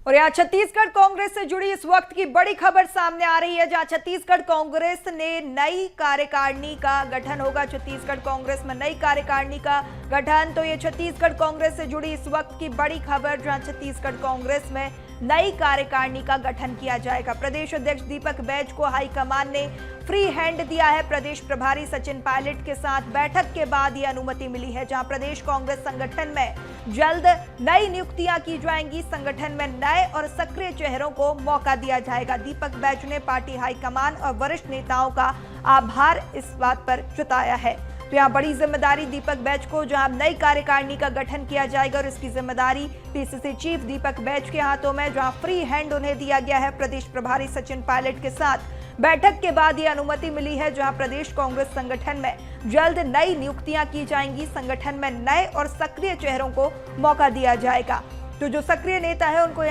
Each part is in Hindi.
और यहाँ छत्तीसगढ़ कांग्रेस से जुड़ी इस वक्त की बड़ी खबर सामने आ रही है, जहां छत्तीसगढ़ कांग्रेस ने नई कार्यकारिणी का गठन होगा। छत्तीसगढ़ कांग्रेस में नई कार्यकारिणी का गठन, तो ये छत्तीसगढ़ कांग्रेस से जुड़ी इस वक्त की बड़ी खबर, जहां छत्तीसगढ़ कांग्रेस में नई कार्यकारिणी का गठन किया जाएगा। प्रदेश अध्यक्ष दीपक बैज को हाईकमान ने फ्री हैंड दिया है। प्रदेश प्रभारी सचिन पायलट के साथ बैठक के बाद ये अनुमति मिली है, जहां प्रदेश कांग्रेस संगठन में जल्द नई नियुक्तियां की जाएंगी। संगठन में नए और सक्रिय चेहरों को मौका दिया जाएगा। दीपक बैज ने पार्टी हाईकमान और वरिष्ठ नेताओं का आभार इस बात पर जताया है। तो यहाँ बड़ी जिम्मेदारी दीपक बैज को, जहां नई कार्यकारिणी का गठन किया जाएगा और इसकी जिम्मेदारी पीसीसी चीफ दीपक बैज के हाथों में, जहां फ्री हैंड उन्हें दिया गया है। प्रदेश प्रभारी सचिन पायलट के साथ बैठक के बाद ये अनुमति मिली है, जहां प्रदेश कांग्रेस संगठन में जल्द नई नियुक्तियां की जाएंगी। संगठन में नए और सक्रिय चेहरों को मौका दिया जाएगा। तो जो सक्रिय नेता है उनको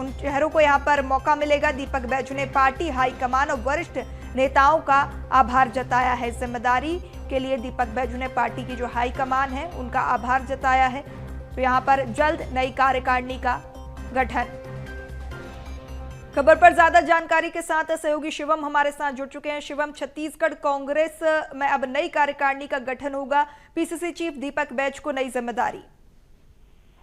उन चेहरों को यहाँ पर मौका मिलेगा। दीपक बैज ने पार्टी हाईकमान और वरिष्ठ नेताओं का आभार जताया है। जिम्मेदारी के लिए दीपक बैज ने पार्टी की जो हाईकमान है उनका आभार जताया है। तो यहाँ पर जल्द नई कार्यकारिणी का गठन। खबर पर ज्यादा जानकारी के साथ सहयोगी शिवम हमारे साथ जुड़ चुके हैं। शिवम, छत्तीसगढ़ कांग्रेस में अब नई कार्यकारिणी का गठन होगा, पीसीसी चीफ दीपक बैज को नई जिम्मेदारी।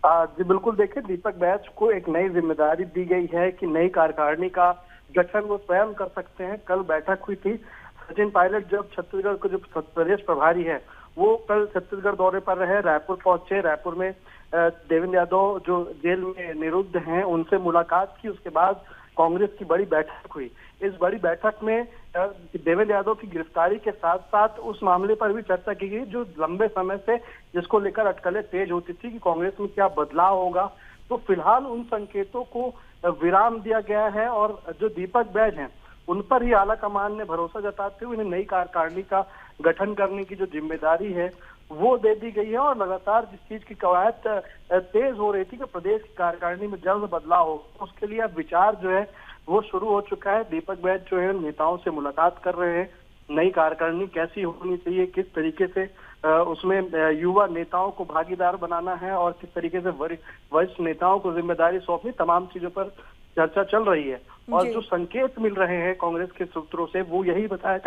जी बिल्कुल, देखिए दीपक बैज को एक नई जिम्मेदारी दी गई है कि नई कार्यकारिणी का गठन वो स्वयं कर सकते हैं। कल बैठक हुई थी। सचिन पायलट जब छत्तीसगढ़ को जो प्रदेश प्रभारी है वो कल छत्तीसगढ़ दौरे पर रहे, रायपुर पहुंचे। रायपुर में देवेंद्र यादव जो जेल में निरुद्ध हैं उनसे मुलाकात की। उसके बाद कांग्रेस की बड़ी बैठक हुई। इस बड़ी बैठक में देवेंद्र यादव की गिरफ्तारी के साथ साथ उस मामले पर भी चर्चा की गई जो लंबे समय से जिसको लेकर अटकलें तेज होती थी कि कांग्रेस में क्या बदलाव होगा। तो फिलहाल उन संकेतों को विराम दिया गया है और जो दीपक बैज हैं उन पर ही आला कमान ने भरोसा जताते हुए इन्हें नई कार्यकारिणी का गठन करने की जो जिम्मेदारी है वो दे दी गई है। और लगातार जिस चीज की कवायद तेज हो रही थी कि प्रदेश की कार्यकारिणी में जल्द बदलाव हो, उसके लिए अब विचार जो है वो शुरू हो चुका है। दीपक बैज जो है नेताओं से मुलाकात कर रहे हैं। नई कार्यकारिणी कैसी होनी चाहिए, किस तरीके से उसमें युवा नेताओं को भागीदार बनाना है और किस तरीके से वरिष्ठ नेताओं को जिम्मेदारी सौंपनी, तमाम चीजों पर चर्चा चल रही है। और जो संकेत मिल रहे हैं कांग्रेस के सूत्रों से वो यही बताया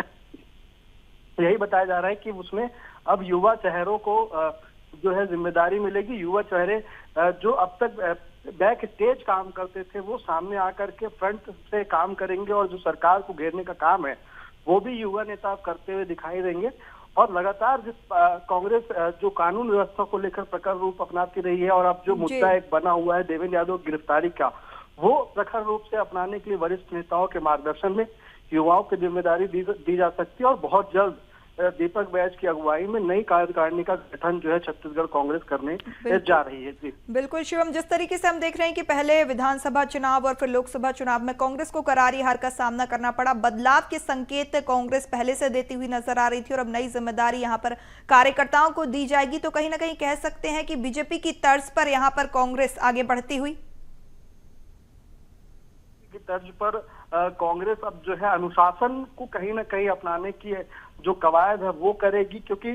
जा रहा है कि उसमें अब युवा चेहरों को जो है जिम्मेदारी मिलेगी। युवा चेहरे जो अब तक बैक स्टेज काम करते थे वो सामने आकर के फ्रंट से काम करेंगे और जो सरकार को घेरने का काम है वो भी युवा नेता करते हुए दिखाई देंगे। और लगातार जिस कांग्रेस जो कानून व्यवस्था को लेकर प्रखर रूप अपनाती रही है और अब जो मुद्दा एक बना हुआ है देवेंद्र यादव की गिरफ्तारी का, वो प्रखर रूप से अपनाने के लिए वरिष्ठ नेताओं के मार्गदर्शन में युवाओं की जिम्मेदारी दी जा सकती है। और बहुत जल्द दीपक बैज की अगुवाई में नई कार्यकारिणी का गठन जो है छत्तीसगढ़ कांग्रेस करने जा रही है। जी बिल्कुल शिवम, जिस तरीके से हम देख रहे हैं कि पहले विधानसभा चुनाव और फिर लोकसभा चुनाव में कांग्रेस को करारी हार का सामना करना पड़ा, बदलाव के संकेत कांग्रेस पहले से देती हुई नजर आ रही थी और अब नई जिम्मेदारी यहाँ पर कार्यकर्ताओं को दी जाएगी। तो कहीं ना कहीं कह सकते हैं कि बीजेपी की तर्ज पर यहाँ पर कांग्रेस आगे बढ़ती हुई की तर्ज पर कांग्रेस अब जो है अनुशासन को कहीं ना कहीं अपनाने की जो कवायद है वो करेगी, क्योंकि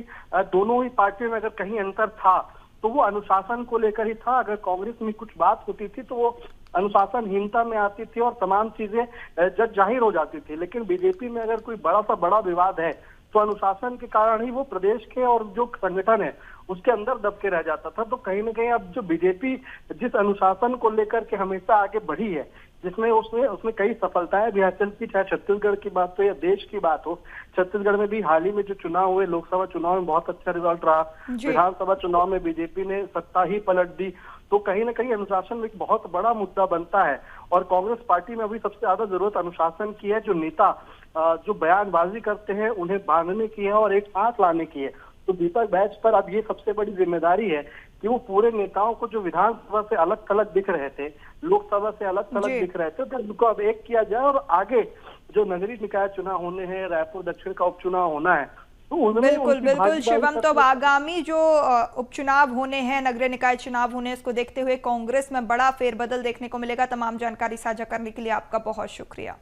दोनों ही पार्टियों में अगर कहीं अंतर था तो वो अनुशासन को लेकर ही था। अगर कांग्रेस में कुछ बात होती थी तो वो अनुशासनहीनता में आती थी और तमाम चीजें जग जाहिर हो जाती थी। लेकिन बीजेपी में अगर कोई बड़ा विवाद है तो अनुशासन के कारण ही वो प्रदेश के और जो संगठन है उसके अंदर दब के रह जाता था। तो कहीं ना कहीं अब जो बीजेपी जिस अनुशासन को लेकर के हमेशा आगे बढ़ी है, जिसमें उसमें कई सफलताएं भी हासिल की, चाहे छत्तीसगढ़ की बात हो या देश की बात हो। छत्तीसगढ़ में भी हाल ही में जो चुनाव हुए, लोकसभा चुनाव में बहुत अच्छा रिजल्ट रहा, विधानसभा चुनाव में बीजेपी ने सत्ता ही पलट दी। तो कहीं ना कहीं अनुशासन एक बहुत बड़ा मुद्दा बनता है और कांग्रेस पार्टी में अभी सबसे ज्यादा जरूरत अनुशासन की है। जो नेता जो बयानबाजी करते हैं उन्हें बांधने की है और एक साथ लाने की है। तो दीपक बैज पर अब ये सबसे बड़ी जिम्मेदारी है कि वो पूरे नेताओं को जो विधानसभा से अलग थलग दिख रहे थे, लोकसभा से अलग थलग दिख रहे थे, तो उनको अब एक किया जाए और आगे जो नगरीय निकाय चुनाव होने हैं, रायपुर दक्षिण का उपचुनाव होना है, तो बिल्कुल शिवम, तो अब आगामी जो उपचुनाव होने हैं, नगरीय निकाय चुनाव होने हैं, इसको देखते हुए कांग्रेस में बड़ा फेरबदल देखने को मिलेगा। तमाम जानकारी साझा करने के लिए आपका बहुत शुक्रिया।